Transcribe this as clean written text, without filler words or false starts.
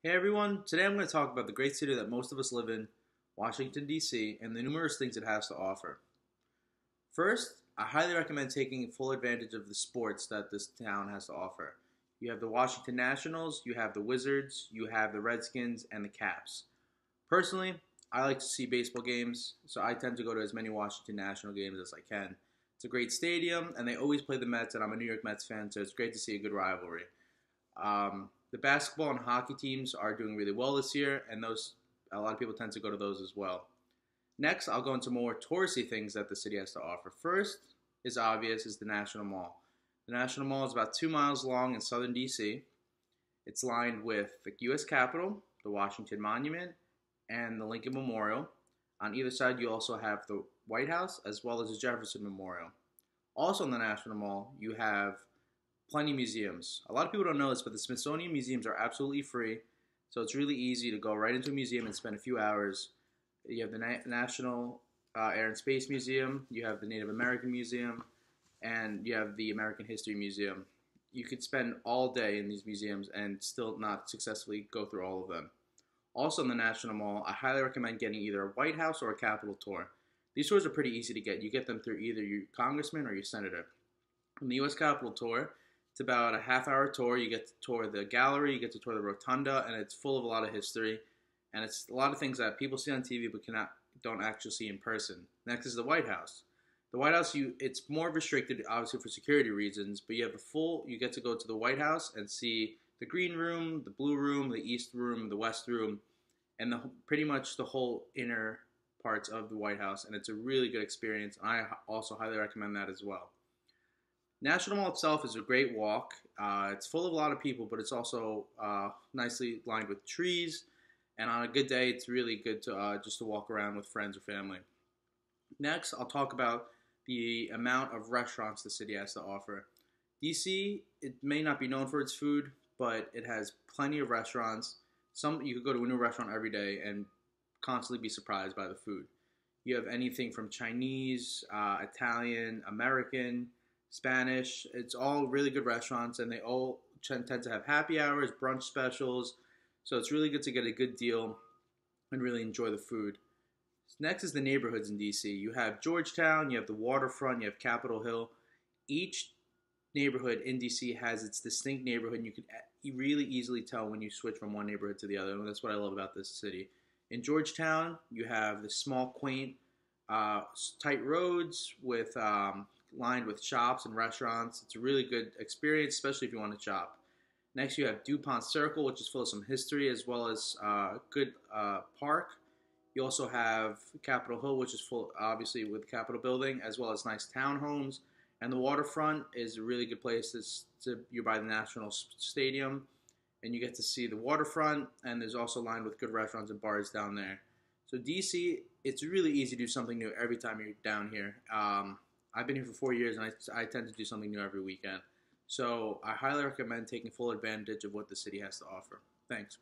Hey everyone, today I'm going to talk about the great city that most of us live in, Washington, D.C., and the numerous things it has to offer. First, I highly recommend taking full advantage of the sports that this town has to offer. You have the Washington Nationals, you have the Wizards, you have the Redskins, and the Caps. Personally, I like to see baseball games, so I tend to go to as many Washington National games as I can. It's a great stadium, and they always play the Mets, and I'm a New York Mets fan, so it's great to see a good rivalry. The basketball and hockey teams are doing really well this year, and those a lot of people tend to go to those as well. Next, I'll go into more touristy things that the city has to offer. First is obvious is the National Mall. The National Mall is about 2 miles long in southern DC. It's lined with the U.S. Capitol, the Washington Monument, and the Lincoln Memorial. On either side, you also have the White House as well as the Jefferson Memorial. Also in the National Mall, you have plenty of museums. A lot of people don't know this, but the Smithsonian museums are absolutely free, so it's really easy to go right into a museum and spend a few hours. You have the National Air and Space Museum, you have the Native American Museum, and you have the American History Museum. You could spend all day in these museums and still not successfully go through all of them. Also in the National Mall, I highly recommend getting either a White House or a Capitol tour. These tours are pretty easy to get. You get them through either your congressman or your senator. In the U.S. Capitol tour, it's about a half-hour tour. You get to tour the gallery, you get to tour the rotunda, and it's full of a lot of history. And it's a lot of things that people see on TV but don't actually see in person. Next is the White House. The White House, it's more restricted, obviously for security reasons, but you get to go to the White House and see the green room, the blue room, the east room, the west room, and pretty much the whole inner parts of the White House. And it's a really good experience. I also highly recommend that as well. National Mall itself is a great walk. It's full of a lot of people, but it's also nicely lined with trees. And on a good day, it's really good to just to walk around with friends or family. Next, I'll talk about the amount of restaurants the city has to offer. DC, it may not be known for its food, but it has plenty of restaurants. You could go to a new restaurant every day and constantly be surprised by the food. You have anything from Chinese, Italian, American, Spanish. It's all really good restaurants, and they all tend to have happy hours, brunch specials. So it's really good to get a good deal and really enjoy the food. Next is the neighborhoods in DC. You have Georgetown, you have the waterfront, you have Capitol Hill. Each neighborhood in DC has its distinct neighborhood, and you can really easily tell when you switch from one neighborhood to the other. And that's what I love about this city. In Georgetown, you have the small, quaint, tight roads with lined with shops and restaurants. It's a really good experience, especially if you want to shop. Next, you have DuPont Circle, which is full of some history, as well as a good park. You also have Capitol Hill, which is full, obviously, with the Capitol building, as well as nice townhomes. And the waterfront is a really good place. You're by the National Stadium, and you get to see the waterfront, and there's also lined with good restaurants and bars down there. So DC, it's really easy to do something new every time you're down here. I've been here for 4 years, and I tend to do something new every weekend. So I highly recommend taking full advantage of what the city has to offer. Thanks.